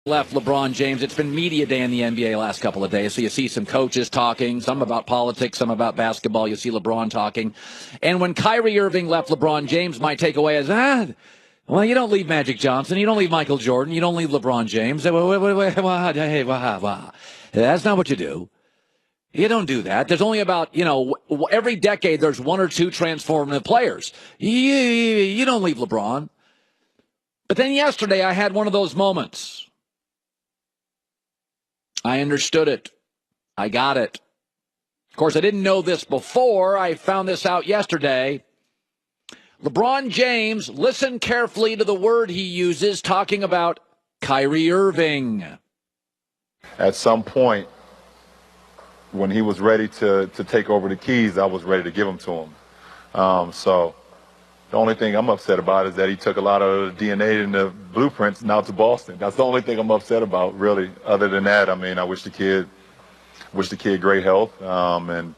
Left LeBron James. It's been media day in the NBA last couple of days, so you see some coaches talking, some about politics, some about basketball. You see LeBron talking. And when Kyrie Irving left LeBron James, my takeaway is, well, you don't leave Magic Johnson, you don't leave Michael Jordan, you don't leave LeBron James. That's not what you do. You don't do that. There's only about, every decade there's one or two transformative players. You don't leave LeBron. But then yesterday I had one of those moments. I understood it. I got it. Of course, I didn't know this before. I found this out yesterday. LeBron James, listen carefully to the word he uses talking about Kyrie Irving. At some point, when he was ready to take over the keys, I was ready to give them to him. So the only thing I'm upset about is that he took a lot of the DNA and the blueprints now to Boston. That's the only thing I'm upset about, really. Other than that, I mean, I wish the kid great health, and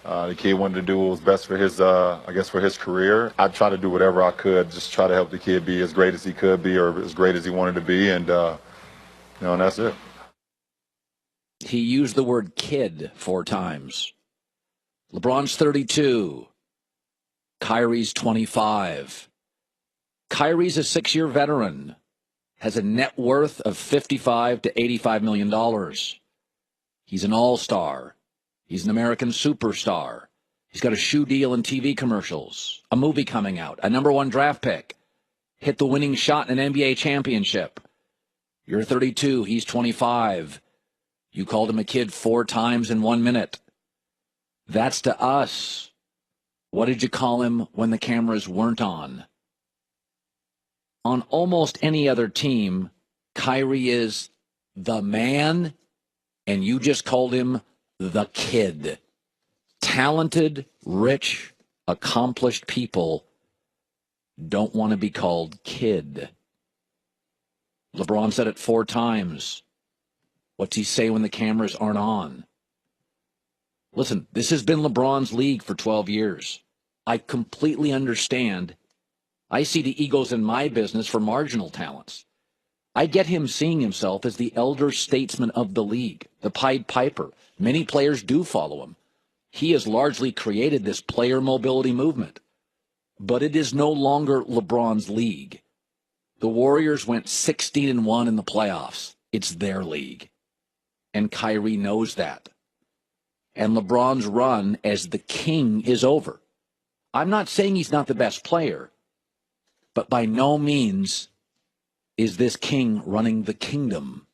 the kid wanted to do what was best for his, for his career. I tried to do whatever I could, just try to help the kid be as great as he could be or as great as he wanted to be, and and that's it. He used the word kid 4 times. LeBron's 32. Kyrie's 25. Kyrie's a 6-year veteran, has a net worth of $55 to $85 million. He's an all-star. He's an American superstar. He's got a shoe deal and TV commercials, a movie coming out, a number 1 draft pick, hit the winning shot in an NBA championship. You're 32, he's 25. You called him a kid 4 times in 1 minute. That's to us. What did you call him when the cameras weren't on? On almost any other team, Kyrie is the man, and you just called him the kid. Talented, rich, accomplished people don't want to be called kid. LeBron said it 4 times. What's he say when the cameras aren't on? Listen, this has been LeBron's league for 12 years. I completely understand. I see the egos in my business for marginal talents. I get him seeing himself as the elder statesman of the league, the Pied Piper. Many players do follow him. He has largely created this player mobility movement. But it is no longer LeBron's league. The Warriors went 16-1 in the playoffs. It's their league. And Kyrie knows that. And LeBron's run as the king is over. I'm not saying he's not the best player, but by no means is this king running the kingdom.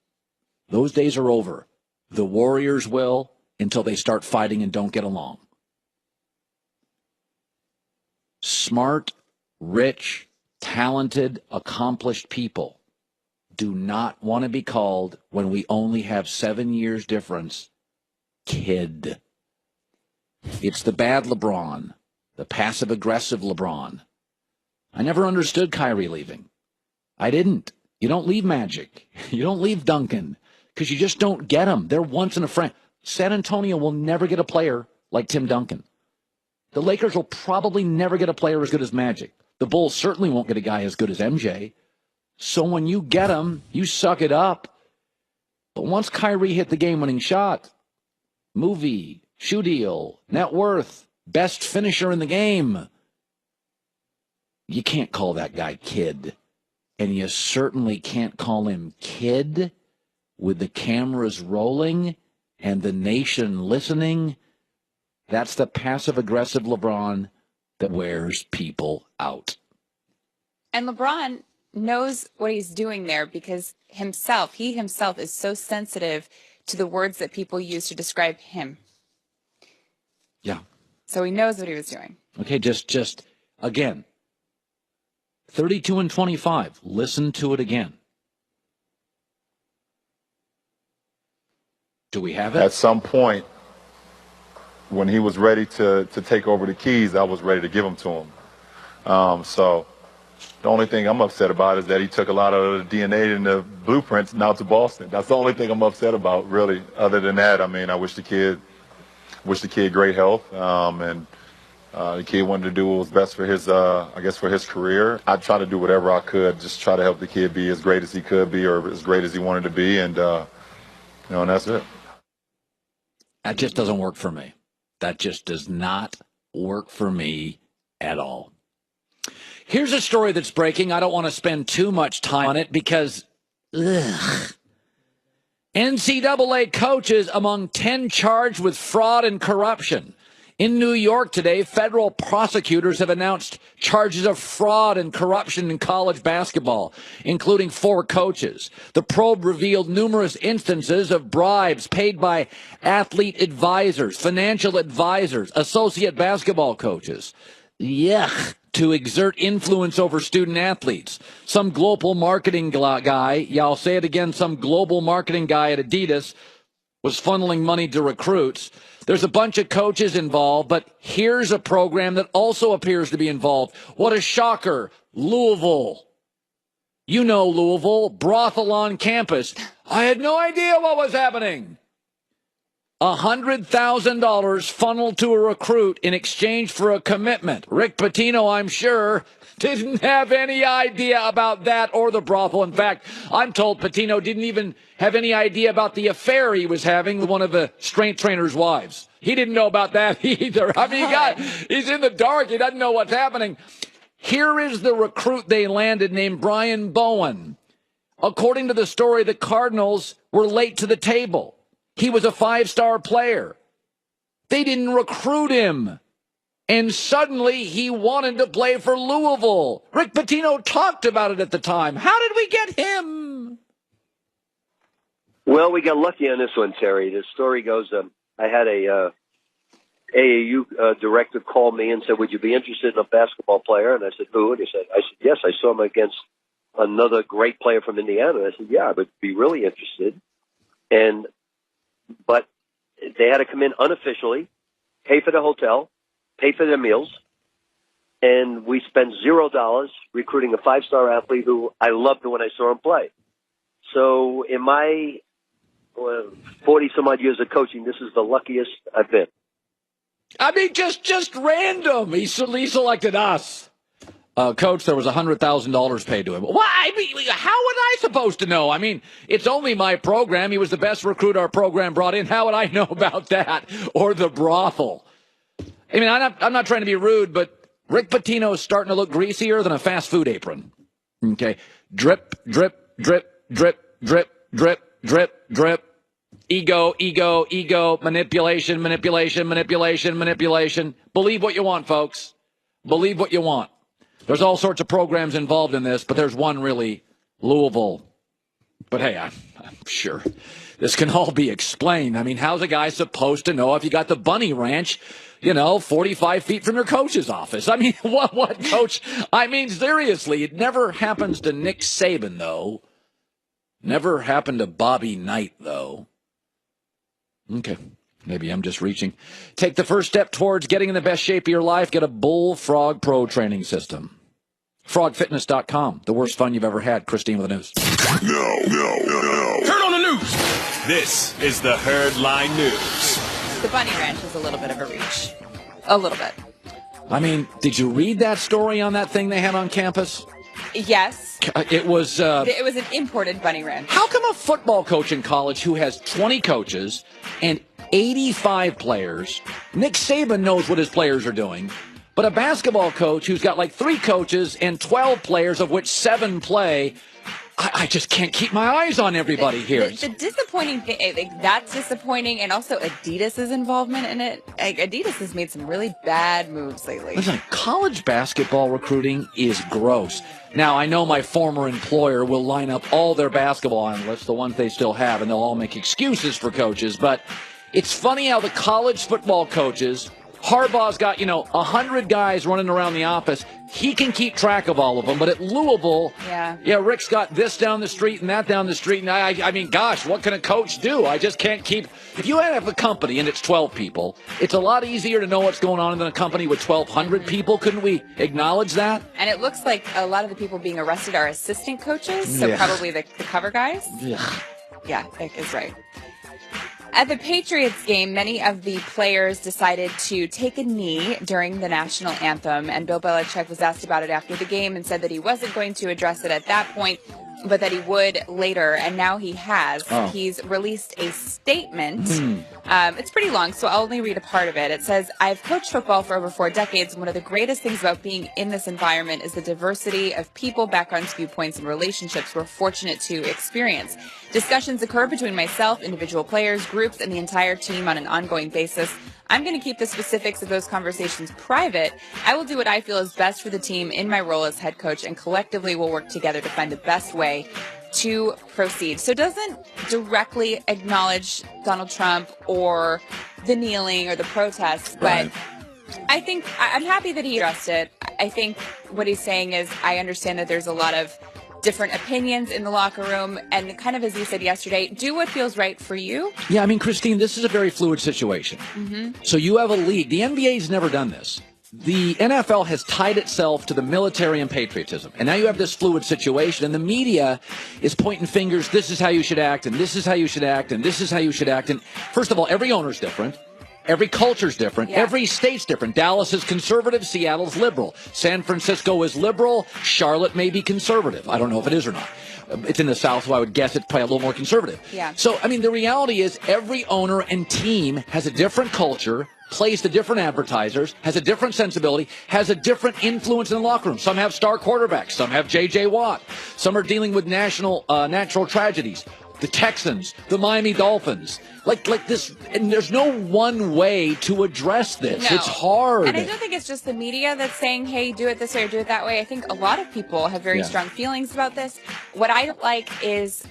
Those days are over. The Warriors will until they start fighting and don't get along. Smart, rich, talented, accomplished people do not want to be called, when we only have 7 years difference, kid. It's the bad LeBron, the passive-aggressive LeBron. I never understood Kyrie leaving. I didn't. You don't leave Magic. You don't leave Duncan, because you just don't get them. They're once in a friend. San Antonio will never get a player like Tim Duncan. The Lakers will probably never get a player as good as Magic. The Bulls certainly won't get a guy as good as MJ. So when you get him, you suck it up. But once Kyrie hit the game-winning shot, movie, shoe deal, net worth, best finisher in the game, you can't call that guy kid. And you certainly can't call him kid with the cameras rolling and the nation listening. That's the passive-aggressive LeBron that wears people out. And LeBron knows what he's doing there because he himself is so sensitive to the words that people use to describe him. Yeah. So he knows what he was doing. Okay, just again, 32-25. Listen to it again. Do we have it? At some point, when he was ready to take over the keys, I was ready to give them to him. So the only thing I'm upset about is that he took a lot of the DNA and the blueprints now to Boston. That's the only thing I'm upset about, really. Other than that, I mean, I wish the kid great health, and The kid wanted to do what was best for his, I guess, for his career. I tried to do whatever I could, just try to help the kid be as great as he could be or as great as he wanted to be, and and that's it. That just doesn't work for me. That just does not work for me at all. Here's a story that's breaking. I don't want to spend too much time on it because, NCAA coaches among 10 charged with fraud and corruption. In New York today, federal prosecutors have announced charges of fraud and corruption in college basketball, including 4 coaches. The probe revealed numerous instances of bribes paid by athlete advisors, financial advisors, associate basketball coaches. Yuck. To exert influence over student athletes. Some global marketing guy, I'll say it again, some global marketing guy at Adidas was funneling money to recruits. There's a bunch of coaches involved, but here's a program that also appears to be involved. What a shocker. Full. You know Louisville, brothel on campus. I had no idea what was happening. $100,000 funneled to a recruit in exchange for a commitment. Rick Pitino, I'm sure, didn't have any idea about that or the brothel. In fact, I'm told Pitino didn't even have any idea about the affair he was having with one of the strength trainer's wives. He didn't know about that either. I mean, he's in the dark. He doesn't know what's happening. Here is the recruit they landed named Brian Bowen. According to the story, the Cardinals were late to the table. He was a 5-star player. They didn't recruit him. And suddenly he wanted to play for Louisville. Rick Pitino talked about it at the time. How did we get him? Well, we got lucky on this one, Terry. The story goes, I had a AAU director call me and said, would you be interested in a basketball player? And I said, who? And I said, yes, I saw him against another great player from Indiana. And I said, yeah, I would be really interested. But they had to come in unofficially, pay for the hotel, pay for their meals, and we spent $0 recruiting a 5-star athlete who I loved when I saw him play. So in my 40-some-odd years of coaching, this is the luckiest I've been. I mean, just random. He selected us. Coach, there was $100,000 paid to him. Why? I mean, how was I supposed to know? I mean, it's only my program. He was the best recruit our program brought in. How would I know about that or the brothel? I mean, I'm not trying to be rude, but Rick Pitino is starting to look greasier than a fast food apron. Okay, drip, drip, drip, drip, drip, drip, drip, drip. Ego, ego, ego. Manipulation, manipulation, manipulation, manipulation. Believe what you want, folks. Believe what you want. There's all sorts of programs involved in this, but there's one really, Louisville. But hey, I'm sure this can all be explained. I mean, how's a guy supposed to know if you got the bunny ranch, 45 feet from your coach's office? I mean, what coach? I mean, seriously, it never happens to Nick Saban, though. Never happened to Bobby Knight, though. Okay. Maybe I'm just reaching. Take the first step towards getting in the best shape of your life. Get a Bullfrog Pro training system. Frogfitness.com. The worst fun you've ever had. Christine with the news. No. Turn on the news. This is the Herdline News. The Bunny Ranch is a little bit of a reach. A little bit. I mean, did you read that story on that thing they had on campus? Yes. It was an imported bunny ranch. How come a football coach in college who has 20 coaches and 85 players, Nick Saban knows what his players are doing, but a basketball coach who's got like 3 coaches and 12 players, of which 7 play, I just can't keep my eyes on everybody here. The disappointing thing, that's disappointing, and also Adidas' involvement in it. Adidas has made some really bad moves lately. Listen, college basketball recruiting is gross. Now, I know my former employer will line up all their basketball analysts, the ones they still have, and they'll all make excuses for coaches, but it's funny how the college football coaches, Harbaugh's got, 100 guys running around the office. He can keep track of all of them. But at Louisville, Rick's got this down the street and that down the street. And I mean, gosh, what can a coach do? I just can't keep. If you have a company and it's 12 people, it's a lot easier to know what's going on than a company with 1,200 people. Couldn't we acknowledge that? And it looks like a lot of the people being arrested are assistant coaches. So probably the cover guys. Yeah. Yeah, Nick is right. At the Patriots game, many of the players decided to take a knee during the national anthem, and Bill Belichick was asked about it after the game and said that he wasn't going to address it at that point, but that he would later, and now he has. Oh. He's released a statement. It's pretty long, so I'll only read a part of it. It says, "I've coached football for over 4 decades, and one of the greatest things about being in this environment is the diversity of people, backgrounds, viewpoints, and relationships we're fortunate to experience. Discussions occur between myself, individual players, groups, and the entire team on an ongoing basis. I'm going to keep the specifics of those conversations private. I will do what I feel is best for the team in my role as head coach, and collectively we'll work together to find the best way to proceed." So it doesn't directly acknowledge Donald Trump or the kneeling or the protests, but I think I'm happy that he addressed it. I think what he's saying is, I understand that there's a lot of different opinions in the locker room, and kind of as you said yesterday, do what feels right for you. Yeah, I mean, Christine, this is a very fluid situation. So you have a league. The NBA's never done this. The NFL has tied itself to the military and patriotism, and now you have this fluid situation, and the media is pointing fingers. This is how you should act, and this is how you should act, and this is how you should act. And first of all, every owner's different. Every culture's different. Yeah. Every state's different. Dallas is conservative. Seattle's liberal. San Francisco is liberal. Charlotte may be conservative. I don't know if it is or not. It's in the South, so I would guess it's probably a little more conservative. Yeah. So, I mean, the reality is every owner and team has a different culture, plays to different advertisers, has a different sensibility, has a different influence in the locker room. Some have star quarterbacks. Some have J.J. Watt. Some are dealing with natural tragedies. The Texans, the Miami Dolphins, like this, and there's no one way to address this. No. It's hard. And I don't think it's just the media that's saying, hey, do it this way or do it that way. I think a lot of people have very strong feelings about this. What I don't like is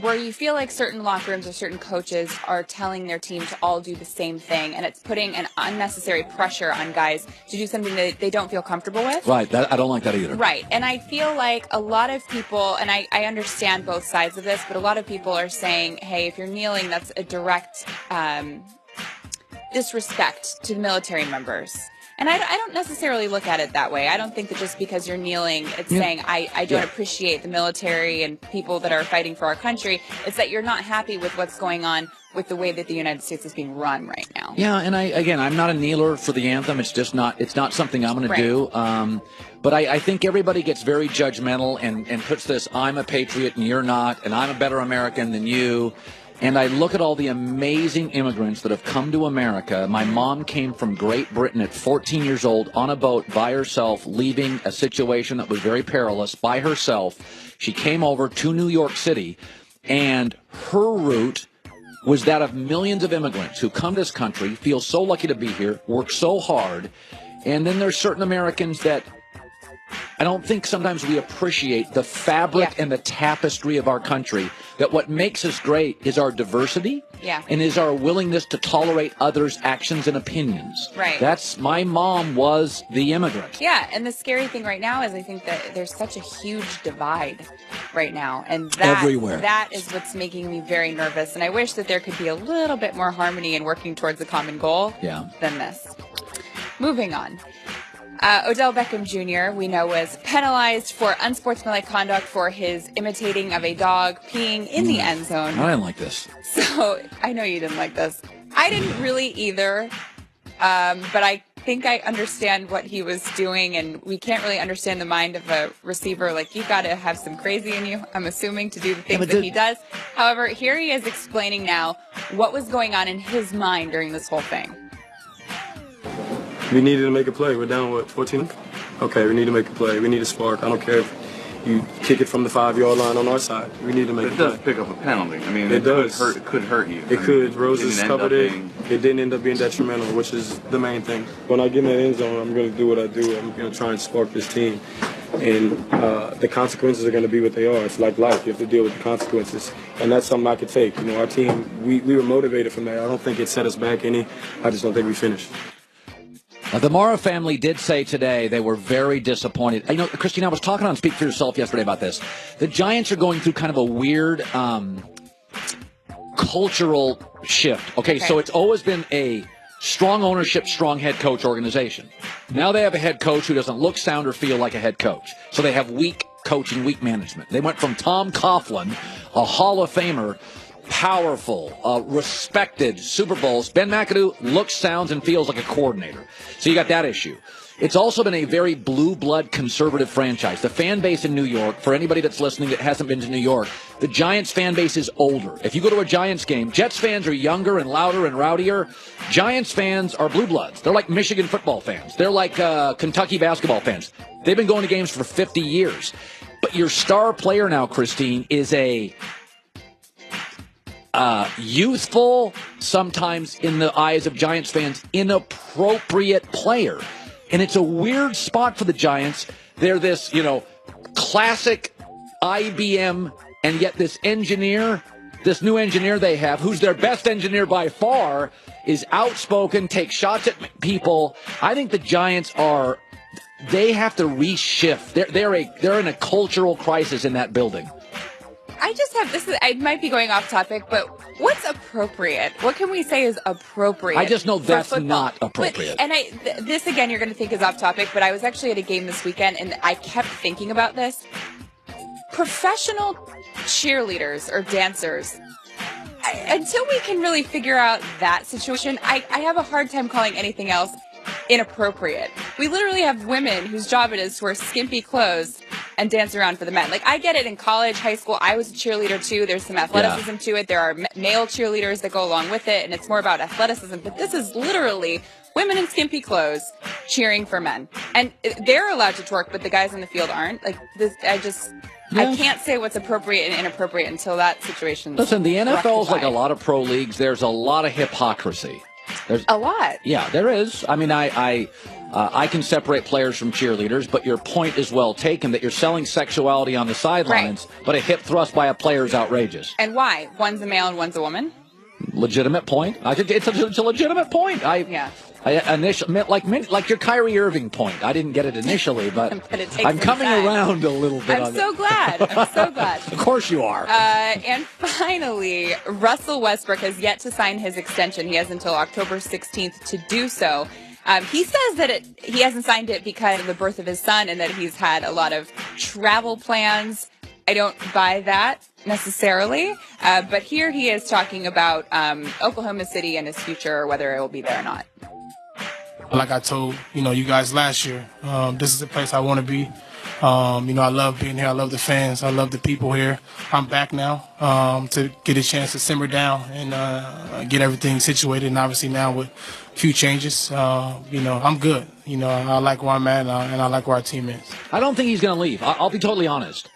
where you feel like certain locker rooms or certain coaches are telling their team to all do the same thing, and it's putting an unnecessary pressure on guys to do something that they don't feel comfortable with. Right. I don't like that either. Right. And I feel like a lot of people, and I understand both sides of this, but a lot of people are saying, hey, if you're kneeling, that's a direct disrespect to the military members. And I don't necessarily look at it that way. I don't think that just because you're kneeling, it's saying I don't appreciate the military and people that are fighting for our country. It's that you're not happy with what's going on with the way that the United States is being run right now. Yeah, and I'm not a kneeler for the anthem. It's just not. It's not something I'm going to do. But I think everybody gets very judgmental and puts this, I'm a patriot and you're not, and I'm a better American than you. And I look at all the amazing immigrants that have come to America. My mom came from Great Britain at 14 years old on a boat by herself, leaving a situation that was very perilous by herself. She came over to New York City, and her route was that of millions of immigrants who come to this country, feel so lucky to be here, work so hard. And then there's certain Americans that I don't think sometimes we appreciate the fabric and the tapestry of our country, that what makes us great is our diversity and is our willingness to tolerate others' actions and opinions. Right. That's, my mom was the immigrant. Yeah, and the scary thing right now is I think that there's such a huge divide right now. And that, everywhere. That is what's making me very nervous. And I wish that there could be a little bit more harmony in working towards a common goal than this. Moving on. Odell Beckham Jr., we know, was penalized for unsportsmanlike conduct for his imitating of a dog peeing in the end zone. I didn't like this. So, I know you didn't like this. I didn't really either, but I think I understand what he was doing, and we can't really understand the mind of a receiver. Like, you've got to have some crazy in you, I'm assuming, to do the things that he does. However, here he is explaining now what was going on in his mind during this whole thing. We needed to make a play. We're down, what, 14? Okay, we need to make a play. We need a spark. I don't care if you kick it from the 5-yard line on our side. We need to make a play. It does pick up a penalty. I mean, it does. It could hurt you. It could. Roses covered it. It didn't end up being detrimental, which is the main thing. When I get in that end zone, I'm going to do what I do. I'm going to try and spark this team. And the consequences are going to be what they are. It's like life. You have to deal with the consequences. And that's something I could take. You know, our team, we were motivated from that. I don't think it set us back any. I just don't think we finished. The Mara family did say today they were very disappointed. You know, Christine, I was talking on Speak for Yourself yesterday about this. The Giants are going through kind of a weird cultural shift. Okay, so it's always been a strong ownership, strong head coach organization. Now they have a head coach who doesn't look, sound, or feel like a head coach. So they have weak coaching, weak management. They went from Tom Coughlin, a Hall of Famer, powerful, respected Super Bowls. Ben McAdoo looks, sounds, and feels like a coordinator. So you got that issue. It's also been a very blue blood conservative franchise. The fan base in New York, for anybody that's listening that hasn't been to New York, the Giants fan base is older. If you go to a Giants game, Jets fans are younger and louder and rowdier. Giants fans are blue bloods. They're like Michigan football fans. They're like Kentucky basketball fans. They've been going to games for 50 years. But your star player now, Christine, is a youthful, sometimes in the eyes of Giants fans, inappropriate player. And it's a weird spot for the Giants. They're this, classic IBM, and yet this new engineer they have, who's their best engineer by far, is outspoken, takes shots at people. I think the Giants they have to reshift. They're in a cultural crisis in that building. I might be going off topic, but what's appropriate? What can we say is appropriate? I just know that's football? not appropriate. This again, you're going to think is off topic, but I was actually at a game this weekend and I kept thinking about this. Professional cheerleaders or dancers, until we can really figure out that situation, I have a hard time calling anything else inappropriate. We literally have women whose job it is to wear skimpy clothes and dance around for the men. Like, I get it in college, high school. I was a cheerleader too. There's some athleticism to it. There are male cheerleaders that go along with it, and it's more about athleticism. But this is literally women in skimpy clothes cheering for men. And they're allowed to twerk, but the guys on the field aren't. Like, this, I can't say what's appropriate and inappropriate until that situation. Listen, the NFL is like a lot of pro leagues. There's a lot of hypocrisy. There's a lot. Yeah, there is. I mean, I can separate players from cheerleaders, but your point is well taken that you're selling sexuality on the sidelines, but a hip thrust by a player is outrageous. And why? One's a male and one's a woman? Legitimate point. I think it's a legitimate point. Like your Kyrie Irving point. I didn't get it initially, but I'm coming around a little bit. I'm so glad. Of course you are. And finally, Russell Westbrook has yet to sign his extension. He has until October 16th to do so. He says that he hasn't signed it because of the birth of his son and that he's had a lot of travel plans. I don't buy that necessarily, but here he is talking about Oklahoma City and his future, whether it will be there or not. Like I told you guys last year, this is the place I want to be. I love being here. I love the fans. I love the people here. I'm back now to get a chance to simmer down and get everything situated. And obviously now with a few changes, I'm good. I like where I'm at and I like where our team is. I don't think he's going to leave. I'll be totally honest.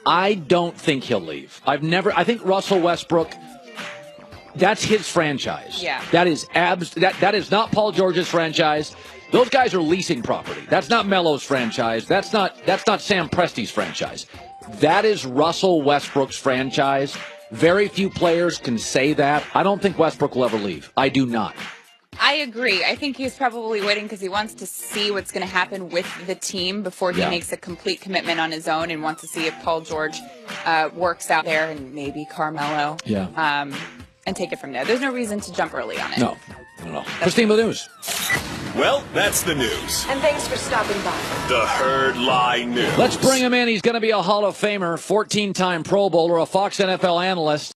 I don't think he'll leave. I think Russell Westbrook, that's his franchise. Yeah. That is not Paul George's franchise. Those guys are leasing property. That's not Melo's franchise. That's not Sam Presti's franchise. That is Russell Westbrook's franchise. Very few players can say that. I don't think Westbrook will ever leave. I do not. I agree. I think he's probably waiting because he wants to see what's going to happen with the team before he makes a complete commitment on his own and wants to see if Paul George works out there and maybe Carmelo. Yeah. And take it from there. There's no reason to jump early on it. No. Christine, the news. Well, that's the news. And thanks for stopping by. The Herd Lie News. Let's bring him in. He's going to be a Hall of Famer, 14-time Pro Bowler, a Fox NFL analyst.